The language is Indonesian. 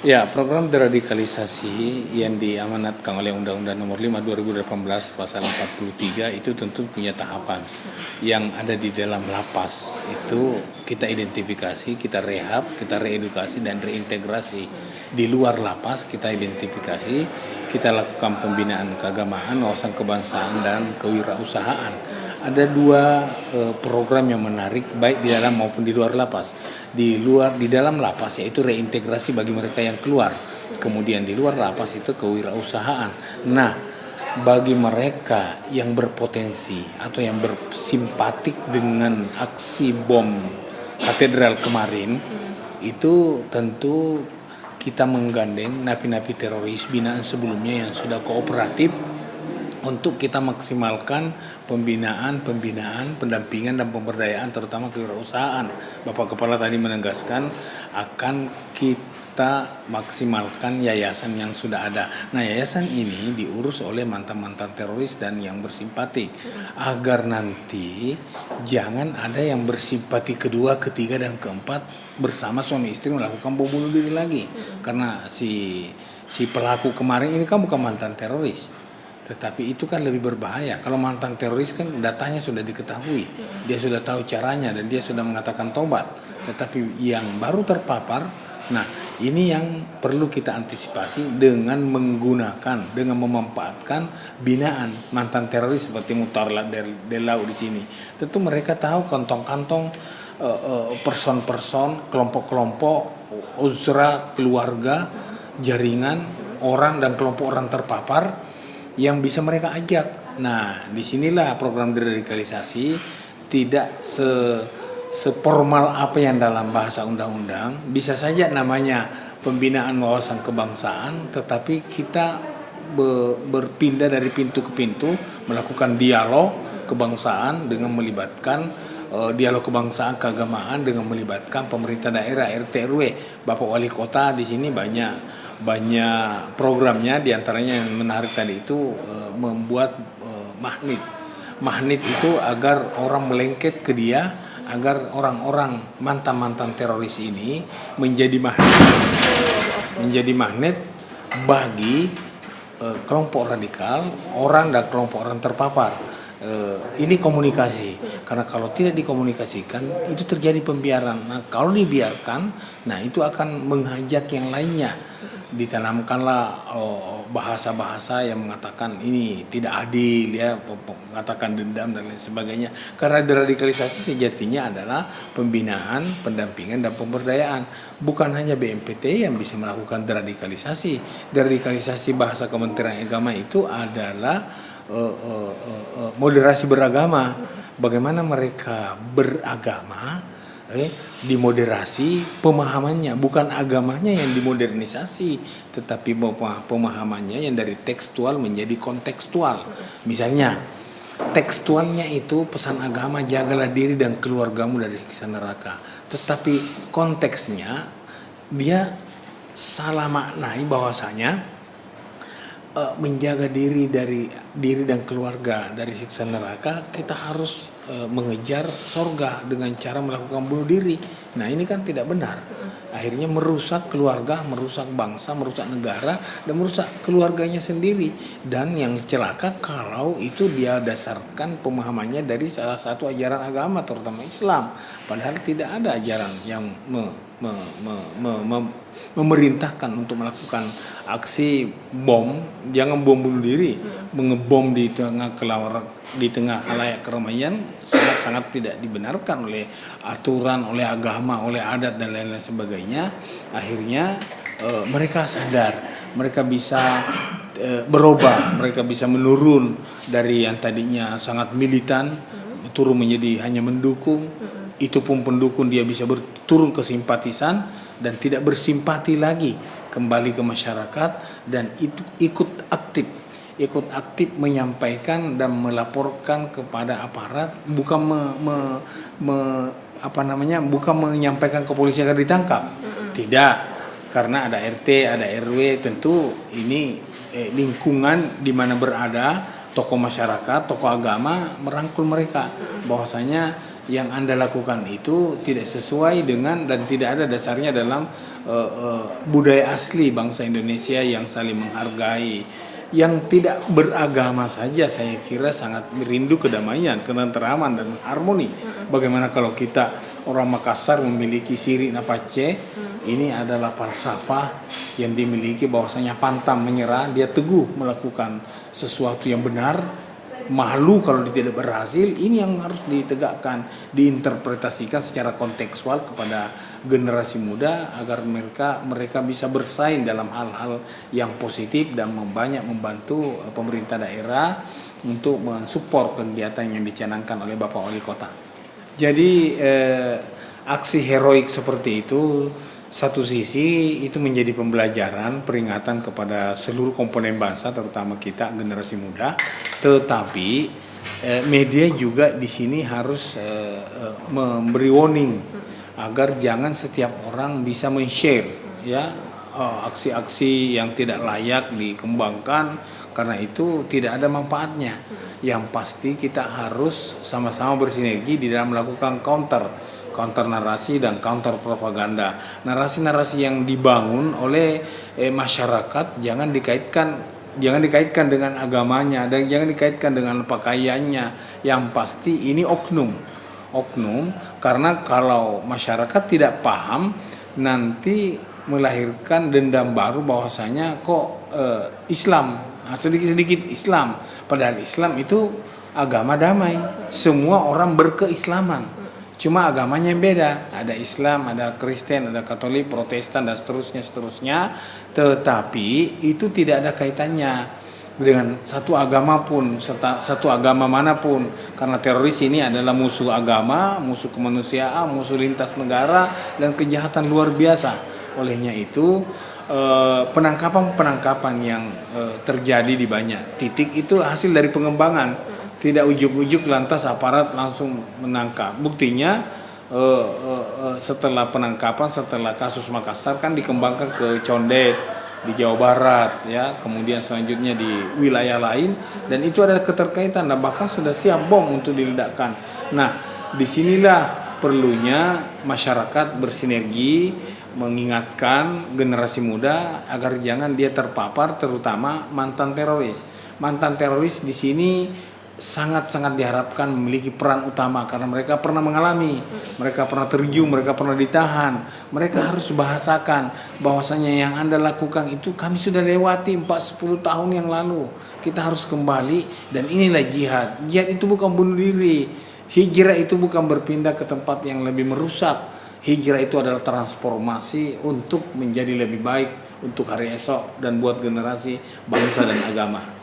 Ya, program deradikalisasi yang diamanatkan oleh Undang-Undang Nomor 5 2018 Pasal 43 itu tentu punya tahapan. Yang ada di dalam lapas itu kita identifikasi, kita rehab, kita reedukasi dan reintegrasi. Di luar lapas kita identifikasi, kita lakukan pembinaan keagamaan, wawasan kebangsaan dan kewirausahaan. Ada dua program yang menarik baik di dalam maupun di luar lapas. Di dalam lapas yaitu reintegrasi bagi mereka yang keluar. Kemudian di luar lapas itu kewirausahaan. Nah, bagi mereka yang berpotensi atau yang bersimpatik dengan aksi bom katedral kemarin, itu tentu kita menggandeng napi-napi teroris binaan sebelumnya yang sudah kooperatif untuk kita maksimalkan pembinaan, pendampingan dan pemberdayaan terutama kewirausahaan. Bapak Kepala tadi menegaskan akan kita maksimalkan yayasan yang sudah ada. Nah, yayasan ini diurus oleh mantan-mantan teroris dan yang bersimpatik agar nanti jangan ada yang bersimpati kedua, ketiga dan keempat bersama suami istri melakukan bom bunuh diri lagi. Karena si pelaku kemarin ini kan bukan mantan teroris. Tetapi itu kan lebih berbahaya. Kalau mantan teroris kan datanya sudah diketahui. Dia sudah tahu caranya dan dia sudah mengatakan tobat. Tetapi yang baru terpapar, nah ini yang perlu kita antisipasi dengan menggunakan, dengan memanfaatkan binaan mantan teroris seperti Muhtar Delau di sini. Tentu mereka tahu kantong-kantong person-person, kelompok-kelompok, uzra, keluarga, jaringan, orang dan kelompok orang terpapar yang bisa mereka ajak. Nah, disinilah program deradikalisasi tidak seformal apa yang dalam bahasa undang-undang. Bisa saja namanya pembinaan wawasan kebangsaan, tetapi kita berpindah dari pintu ke pintu, melakukan dialog kebangsaan dengan melibatkan dialog kebangsaan keagamaan dengan melibatkan pemerintah daerah, RT RW, Bapak Wali Kota. Di sini banyak programnya, diantaranya yang menarik tadi itu membuat magnet itu agar orang melengket ke dia, agar orang-orang mantan teroris ini menjadi magnet bagi kelompok radikal, orang dan kelompok orang terpapar. Ini komunikasi, karena kalau tidak dikomunikasikan itu terjadi pembiaran. Nah, kalau dibiarkan, nah itu akan menghajak yang lainnya. Ditanamkanlah bahasa-bahasa yang mengatakan ini tidak adil, ya, mengatakan dendam dan lain sebagainya. Karena deradikalisasi sejatinya adalah pembinaan, pendampingan dan pemberdayaan. Bukan hanya BNPT yang bisa melakukan deradikalisasi. Deradikalisasi bahasa Kementerian Agama itu adalah moderasi beragama. Bagaimana mereka beragama, dimoderasi pemahamannya, bukan agamanya yang dimodernisasi, tetapi pemahamannya yang dari tekstual menjadi kontekstual. Misalnya tekstualnya itu pesan agama, jagalah diri dan keluargamu dari siksa neraka, tetapi konteksnya dia salah maknai bahwasanya menjaga diri dan keluarga dari siksa neraka, kita harus mengejar sorga dengan cara melakukan bunuh diri. Nah, ini kan tidak benar. Akhirnya merusak keluarga, merusak bangsa, merusak negara, dan merusak keluarganya sendiri. Dan yang celaka kalau itu dia dasarkan pemahamannya dari salah satu ajaran agama, terutama Islam. Padahal tidak ada ajaran yang memerintahkan untuk melakukan aksi bom. Jangan bom bunuh diri, mengebom di tengah halayak keramaian sangat tidak dibenarkan oleh aturan, oleh agama, oleh adat dan lain-lain sebagainya. Akhirnya mereka sadar, mereka bisa berubah, mereka bisa menurun dari yang tadinya sangat militan turun menjadi hanya mendukung. Itu pun pendukung dia bisa turun ke simpatisan dan tidak bersimpati lagi, kembali ke masyarakat dan itu ikut aktif menyampaikan dan melaporkan kepada aparat, bukan bukan menyampaikan ke polisi agar ditangkap. Tidak, karena ada RT, ada RW, tentu ini lingkungan di mana berada tokoh masyarakat, tokoh agama merangkul mereka bahwasanya yang Anda lakukan itu tidak sesuai dengan dan tidak ada dasarnya dalam budaya asli bangsa Indonesia yang saling menghargai, yang tidak beragama saja saya kira sangat merindu kedamaian, ketenteraman dan harmoni. Bagaimana kalau kita orang Makassar memiliki siri napace, ini adalah falsafah yang dimiliki bahwasanya pantang menyerah, dia teguh melakukan sesuatu yang benar. Malu kalau dia tidak berhasil, ini yang harus ditegakkan, diinterpretasikan secara kontekstual kepada generasi muda agar mereka bisa bersaing dalam hal-hal yang positif dan banyak membantu pemerintah daerah untuk mensupport kegiatan yang dicanangkan oleh Bapak Wali Kota. Jadi aksi heroik seperti itu satu sisi itu menjadi pembelajaran, peringatan kepada seluruh komponen bangsa, terutama kita generasi muda. Tetapi media juga di sini harus memberi warning agar jangan setiap orang bisa men-share ya aksi-aksi yang tidak layak dikembangkan, karena itu tidak ada manfaatnya. Yang pasti kita harus sama-sama bersinergi di dalam melakukan counter narasi dan counter propaganda. Narasi-narasi yang dibangun oleh masyarakat jangan dikaitkan dengan agamanya dan jangan dikaitkan dengan pakaiannya. Yang pasti ini oknum karena kalau masyarakat tidak paham nanti melahirkan dendam baru bahwasanya kok Islam sedikit-sedikit Islam, padahal Islam itu agama damai, semua orang berkeislaman. Cuma agamanya yang beda, ada Islam, ada Kristen, ada Katolik, Protestan dan seterusnya. Tetapi itu tidak ada kaitannya dengan satu agama pun, satu agama manapun. Karena teroris ini adalah musuh agama, musuh kemanusiaan, musuh lintas negara dan kejahatan luar biasa. Olehnya itu penangkapan yang terjadi di banyak titik itu hasil dari pengembangan. Tidak ujuk-ujuk lantas aparat langsung menangkap. Buktinya setelah penangkapan, setelah kasus Makassar kan dikembangkan ke Condet di Jawa Barat ya, kemudian selanjutnya di wilayah lain, dan itu ada keterkaitan dan bahkan sudah siap bom untuk diledakkan. Nah, disinilah perlunya masyarakat bersinergi mengingatkan generasi muda agar jangan dia terpapar, terutama mantan teroris. Mantan teroris di sini sangat-sangat diharapkan memiliki peran utama karena mereka pernah mengalami, mereka pernah terjun, mereka pernah ditahan. Mereka harus bahasakan bahwasanya yang Anda lakukan itu kami sudah lewati 4-10 tahun yang lalu. Kita harus kembali, dan inilah jihad. Jihad itu bukan bunuh diri. Hijrah itu bukan berpindah ke tempat yang lebih merusak. Hijrah itu adalah transformasi untuk menjadi lebih baik untuk hari esok dan buat generasi bangsa dan agama.